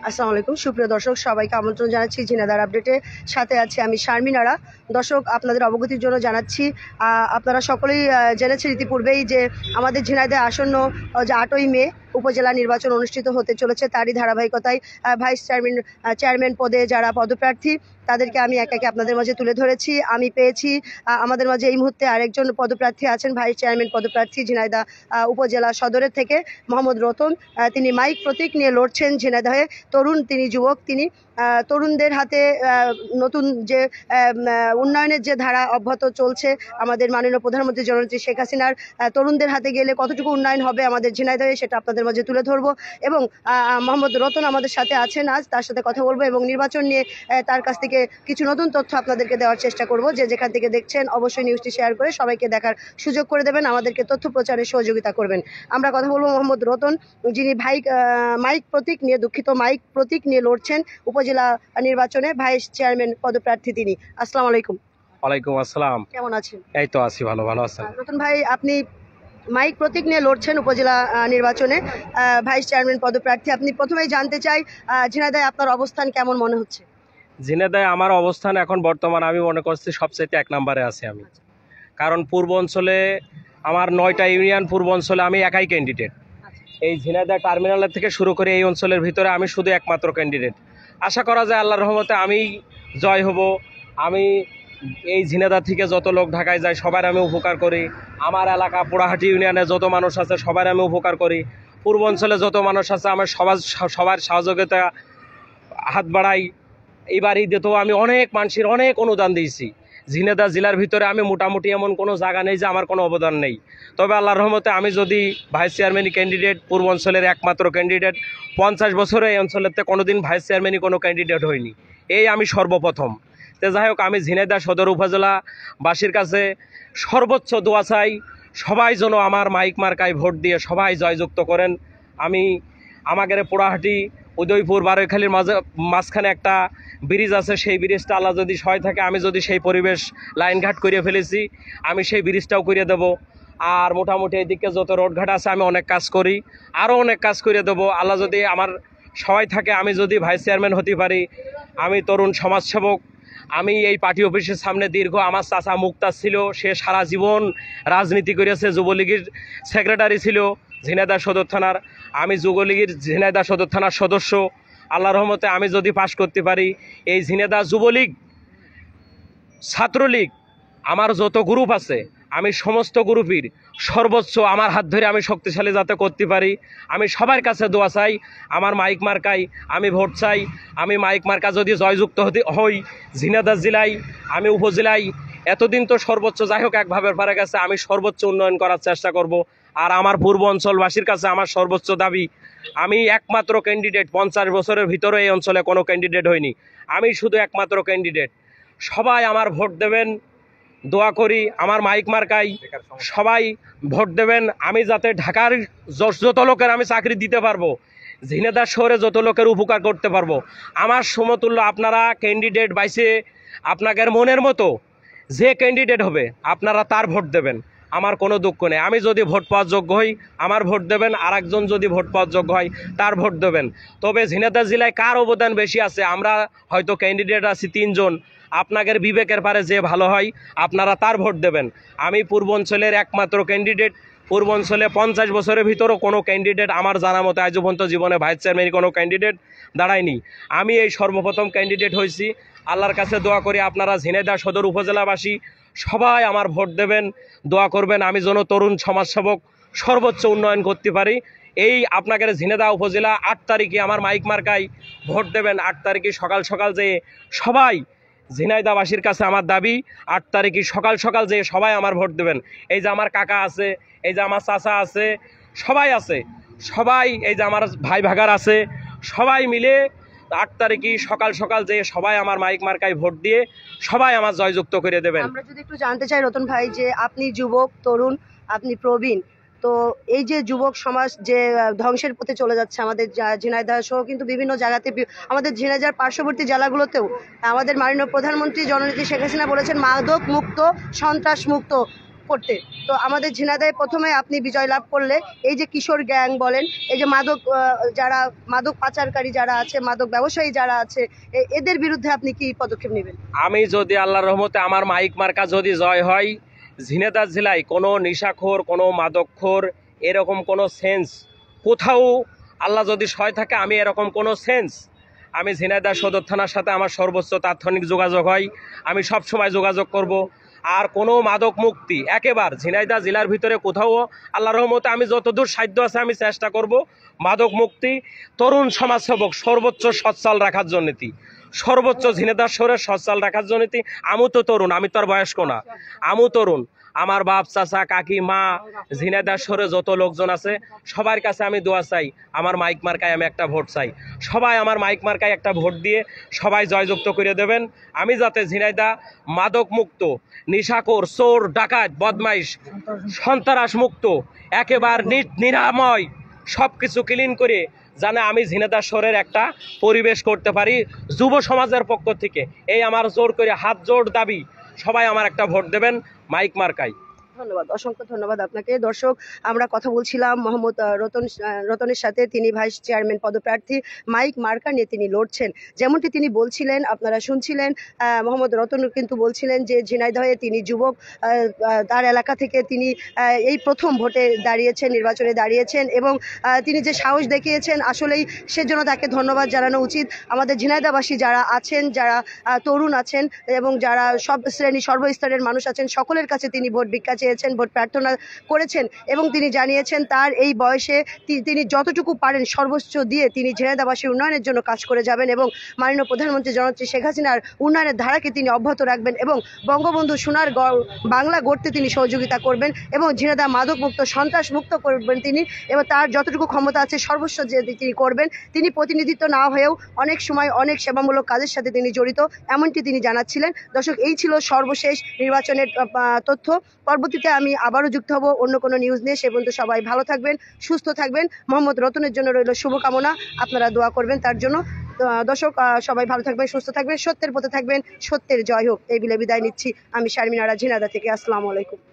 আসসালামু আলাইকুম সুপ্রিয় দর্শক, সবাইকে আমন্ত্রণ জানাচ্ছি ঝিনাইদহ আপডেটে। সাথে আছি আমি শারমিন আরা। দর্শক, আপনাদের অবগতির জন্য জানাচ্ছি, আপনারা সকলেই জেনেছেন ইতিপূর্বেই যে আমাদের ঝিনাইদহে আসন্ন যে 8ই মে উপজেলা নির্বাচন অনুষ্ঠিত হতে চলেছে। তারই ধারাবাহিকতায় ভাইস চেয়ারম্যান পদে যারা পদপ্রার্থী তাদেরকে আমি এক একে আপনাদের মাঝে তুলে ধরেছি। আমি পেয়েছি আমাদের মাঝে এই মুহূর্তে আরেকজন পদপ্রার্থী আছেন, ভাইস চেয়ারম্যান পদপ্রার্থী ঝিনাইদহ উপজেলা সদরের থেকে মোহাম্মদ রতন। তিনি মাইক প্রতীক নিয়ে লড়ছেন ঝিনাইদহে। তরুণ, তিনি যুবক, তিনি তরুণদের হাতে নতুন যে উন্নয়নের যে ধারা অব্যাহত চলছে আমাদের মাননীয় প্রধানমন্ত্রী জননেত্রী শেখ হাসিনার, তরুণদের হাতে গেলে কতটুকু উন্নয়ন হবে আমাদের ঝিনাইদহে সেটা আপনাদের মাঝে তুলে ধরবো। এবং মোহাম্মদ রতন আমাদের সাথে আছেন, আজ তার সাথে কথা বলবো এবং নির্বাচন নিয়ে তার কাছ থেকে কিছু নতুন তথ্য আপনাদেরকে দেওয়ার চেষ্টা করব। যে যেখান থেকে দেখছেন অবশ্যই নিউজটি শেয়ার করে সবাইকে দেখার সুযোগ করে দেবেন, আমাদেরকে তথ্য প্রচারে সহযোগিতা করবেন। আমরা কথা বলবো মোহাম্মদ রতন, যিনি মাইক প্রতীক নিয়ে লড়ছেন উপজেলা নির্বাচনে, ভাইস চেয়ারম্যান পদপ্রার্থী তিনি। আসসালামু আলাইকুম। ওয়ালাইকুম আসসালাম। কেমন আছেন? এই তো আছি, ভালো আছেন? রতন ভাই, আপনি মাইক প্রতীক নিয়ে লড়ছেন উপজেলা নির্বাচনে, ভাইস চেয়ারম্যান পদপ্রার্থী। আপনি প্রথমেই জানতে চাই, ঝিনাইদহে আপনার অবস্থান কেমন মনে হচ্ছে? ঝিনাইদহে আমার অবস্থান এখন বর্তমান আমি মনে করছি সবচেয়ে 1 নম্বরে আছি আমি। কারণ পূর্ব অঞ্চলে আমার 9টা ইউনিয়ন, পূর্ব অঞ্চলে আমি একাই ক্যান্ডিডেট। এই ঝিনাইদহ টার্মিনালের থেকে শুরু করে এই অঞ্চলের ভিতরে আমি শুধু একমাত্র ক্যান্ডিডেট। আশা করা যায় আল্লাহর রহমতে আমি জয় হব। আমি এই ঝিনাইদহ থেকে যত লোক ঢাকায় যায় সবার আমি উপকার করি। আমার এলাকা পোড়াহাটি ইউনিয়নে যত মানুষ আছে সবার আমি উপকার করি। পূর্ব অঞ্চলে যত মানুষ আছে আমার সবার সহযোগিতা হাত বাড়াই। এবার ঈদেতেও আমি অনেক মানুষের অনেক অনুদান দিয়েছি। ঝিনাইদহ জেলার ভিতরে আমি মোটামুটি এমন কোনো জায়গা নেই যে আমার কোনো অবদান নেই। তবে আল্লাহর রহমতে আমি যদি ভাইস চেয়ারম্যান ক্যান্ডিডেট, পূর্ব অঞ্চলের একমাত্র ক্যান্ডিডেট, 50 বছরে এই অঞ্চলেতে কোনোদিন ভাইস চেয়ারম্যানই কোনো ক্যান্ডিডেট হয়নি, এই আমি সর্বপ্রথম। তো যাই হোক, আমি ঝিনাইদহ সদর উপজেলাবাসীর কাছে সর্বোচ্চ দোয়া চাই, সবাই যেন আমার মাইক মার্কায় ভোট দিয়ে সবাই জয়যুক্ত করেন। আমাদের পোড়াহাটি উদয়পুর বারৈখালীর মাঝখানে একটা ব্রিজ আছে, সেই ব্রিজটা আল্লাহ যদি সহায় থাকে, আমি যদি সেই পরিবেশ লাইনঘাট করে ফেলেছি, আমি সেই ব্রিজটাও করে দেবো। আর মোটামুটি এদিকে যত রোডঘাট আছে আমি অনেক কাজ করি, আরও অনেক কাজ করে দেবো। আল্লাহ যদি আমার সহায় থাকে, আমি যদি ভাইস চেয়ারম্যান হতে পারি, আমি তরুণ সমাজসেবক। আমি এই পার্টি অফিসের সামনে আমার চাচা মুক্তার ছিল, সে সারা জীবন রাজনীতি করেছে, যুবলীগের সেক্রেটারি ছিল ঝিনাইদহ সদর থানার। আমি যুবলীগের ঝিনাইদহ সদর থানার সদস্য। আল্লাহর রহমতে আমি যদি পাশ করতে পারি, এই ঝিনাইদহ যুবলীগ, ছাত্রলীগ, আমার যত গ্রুপ আছে আমি সমস্ত গ্রুপের সর্বোচ্চ আমার হাত ধরে আমি শক্তিশালী যাতে করতে পারি। আমি সবার কাছে দোয়া চাই, আমার মাইক মার্কায় আমি ভোট চাই। আমি মাইক মার্কা যদি জয়যুক্ত হই ঝিনাইদহ জেলায়, আমি উপজেলায় এতদিন তো সর্বোচ্চ, যাই হোক একভাবে পারে গেছে, আমি সর্বোচ্চ উন্নয়ন করার চেষ্টা করব। আর আমার পূর্ব অঞ্চলবাসীর কাছে আমার সর্বোচ্চ দাবি, আমি একমাত্র ক্যান্ডিডেট, 50 বছরের ভিতরে এই অঞ্চলে কোনো ক্যান্ডিডেট হয়নি, আমি শুধু একমাত্র ক্যান্ডিডেট। সবাই আমার ভোট দেবেন, দোয়া করি আমার মাইক মার্কাই সবাই ভোট দেবেন। আমি যাতে ঢাকার যত লোকের আমি চাকরি দিতে পারবো, ঝিনাইদহ শহরে যত লোকের উপকার করতে পারবো, আমার সমতুল্য আপনারা ক্যান্ডিডেট বাইসে আপনাদের মনের মতো যে ক্যান্ডিডেট হবে আপনারা তার ভোট দেবেন। আমার কোনো দুঃখ নেই। আমি যদি ভোট পাওয়ার যোগ্য হই আমার ভোট দেবেন, আর একজন যদি ভোট পাওয়ার যোগ্য হয় তার ভোট দেবেন। তবে ঝিনাইদহ জেলায় কার অবদান বেশি আছে, আমরা হয়তো ক্যান্ডিডেট আছি 3 জন, আপনাদের বিবেকের পারে যে ভালো হয় আপনারা তার ভোট দেবেন। আমি পূর্বাঞ্চলের একমাত্র ক্যান্ডিডেট। পূর্বাঞ্চলে 50 বছরের ভিতরেও কোনো ক্যান্ডিডেট আমার জানা মতো আজ পর্যন্ত জীবনে ভাইস চেয়ারম্যান কোনো ক্যান্ডিডেট দাঁড়ায়নি, আমি এই সর্বপ্রথম ক্যান্ডিডেট হয়েছি। আল্লাহর কাছে দোয়া করি আপনারা ঝিনাইদহ সদর উপজেলাবাসী সবাই আমার ভোট দেবেন, দোয়া করবেন আমি যেন তরুণ সমাজসেবক সর্বোচ্চ উন্নয়ন করতে পারি। এই আপনাদের ঝিনাইদহ উপজেলা 8 তারিখে আমার মাইক মার্কায় ভোট দেবেন। 8 তারিখে সকাল সকাল যে সবাই, ঝিনাইদহবাসীর কাছে আমার দাবি, 8 তারিখে সকাল সকাল যে সবাই আমার ভোট দেবেন। এই যে আমার কাকা আছে, এই যে আমার চাচা আছে, সবাই আছে, সবাই এই যে আমার ভাই ভাগার আছে, সবাই মিলে 8 তারিখে সকাল সকাল যে সবাই আমার মাইক মার্কায় ভোট দিয়ে সবাই আমার জয়যুক্ত করে দেবেন। আমরা যদি একটু জানতে চাই রতন ভাই, যে আপনি যুবক, তরুণ, আপনি প্রবীণ, তো এই যে যুবক সমাজ যে ধ্বংসের পথে চলে যাচ্ছে আমাদের ঝিনাইদহ সহ কিন্তু বিভিন্ন জায়গাতে, আমাদের ঝিনাইদহের পার্শ্ববর্তী জেলাগুলোতেও আমাদের মাননীয় প্রধানমন্ত্রী জননেত্রী শেখ হাসিনা বলেছেন মাদক মুক্ত, সন্ত্রাস মুক্ত করতে। তো আমাদের ঝিনাইদহে প্রথমে আপনি বিজয় লাভ করলে এই যে কিশোর গ্যাং বলেন, এই যে যারা মাদক পাচারকারী যারা আছে, মাদক ব্যবসায়ী যারা আছে, এদের বিরুদ্ধে আপনি কি পদক্ষেপ নেবেন? আমি যদি আল্লাহর রহমতে আমার মাইক মার্কা যদি জয় হয়, ঝিনাইদহ জেলায় কোনো নেশাখোর, কোনো মাদকখোর এরকম কোনো সেন্স কোথাও আল্লাহ যদি সয় থাকে, আমি এরকম কোনো সেন্স আমি ঝিনাইদহ সদর থানার সাথে আমার সর্বোচ্চ তাৎক্ষণিক যোগাযোগ হয়, আমি সব সময় যোগাযোগ করব। আর কোনো মাদক মুক্তি একেবারে ঝিনাইদহ জেলার ভিতরে কোথাও আল্লাহর রহমতে আমি যতদূর সাধ্য আছে আমি চেষ্টা করব মাদক মুক্তি, তরুণ সমাজসেবক সর্বোচ্চ সচ্ছল রাখার জন্যতি, সর্বোচ্চ ঝিনাইদহ শহরের সচ্ছল রাখার জন্যতি। আমু তো তরুণ, আমি তো আর বয়স্ক না, আমু তরুণ। আমার বাপ, চাচা, কাকি, মা, ঝিনাইদহ শহরে যত লোকজন আছে সবার কাছে আমি দোয়া চাই, আমার মাইক মার্কায় আমি একটা ভোট চাই। সবাই আমার মাইক মার্কায় একটা ভোট দিয়ে সবাই জয়যুক্ত করে দেবেন, আমি যাতে ঝিনাইদহ মাদক মুক্ত, নেশাখোর, চোর, ডাকাত, বদমাইশ, সন্ত্রাস মুক্ত, একেবারে নিরাময় সব কিছু ক্লিন করে জানে আমি ঝিনাইদহ শহরের একটা পরিবেশ করতে পারি। যুব সমাজের পক্ষ থেকে এই আমার জোর করে হাত জোড় দাবি, সবাই আমার একটা ভোট দেবেন মাইক মার্কায়। ধন্যবাদ, অসংখ্য ধন্যবাদ আপনাকে। দর্শক, আমরা কথা বলছিলাম মোহাম্মদ রতনের সাথে। তিনি ভাইস চেয়ারম্যান পদপ্রার্থী, মাইক মার্কা নিয়ে তিনি লড়ছেন। যেমনটি তিনি বলছিলেন, আপনারা শুনছিলেন, মোহাম্মদ রতন কিন্তু বলছিলেন যে ঝিনাইদহে তিনি যুবক, তার এলাকা থেকে তিনি এই প্রথম ভোটে দাঁড়িয়েছেন, নির্বাচনে দাঁড়িয়েছেন, এবং তিনি যে সাহস দেখিয়েছেন আসলেই সেজন্য তাকে ধন্যবাদ জানানো উচিত। আমাদের ঝিনাইদহবাসী যারা আছেন, যারা তরুণ আছেন এবং যারা সব শ্রেণী সর্বস্তরের মানুষ আছেন, সকলের কাছে তিনি ভোট ভিক্ষা চেয়েছেন, ভোট প্রার্থনা করেছেন, এবং তিনি জানিয়েছেন তার এই বয়সে তিনি যতটুকু পারেন সর্বোচ্চ দিয়ে তিনি ঝিনাইদহবাসীর উন্নয়নের জন্য কাজ করে যাবেন, এবং মাননীয় প্রধানমন্ত্রী জননেত্রী শেখ হাসিনার উন্নয়নের ধারাকে তিনি অব্যাহত রাখবেন, এবং বঙ্গবন্ধু সোনার বাংলা গড়তে তিনি সহযোগিতা করবেন, এবং ঝিনাইদহ মাদক মুক্ত, সন্ত্রাস মুক্ত করবেন তিনি, এবং তার যতটুকু ক্ষমতা আছে সর্বস্ব যে তিনি করবেন। তিনি প্রতিনিধিত্ব না হয়েও অনেক সময় অনেক সেবামূলক কাজের সাথে তিনি জড়িত, এমনটি তিনি জানাচ্ছিলেন। দর্শক, এই ছিল সর্বশেষ নির্বাচনের তথ্য। পরবর্তীতে আমি আবারও যুক্ত হব অন্য কোনো নিউজ নিয়ে। সে পর্যন্ত সবাই ভালো থাকবেন, সুস্থ থাকবেন। মোহাম্মদ রতনের জন্য রইল শুভকামনা, আপনারা দোয়া করবেন তার জন্য। দর্শক, সবাই ভালো থাকবেন, সুস্থ থাকবেন, সত্যের পথে থাকবেন, সত্যের জয় হোক। এই বিলে বিদায় নিচ্ছি আমি শারমিন আরা, ঝিনাইদহ থেকে। আসসালামু আলাইকুম।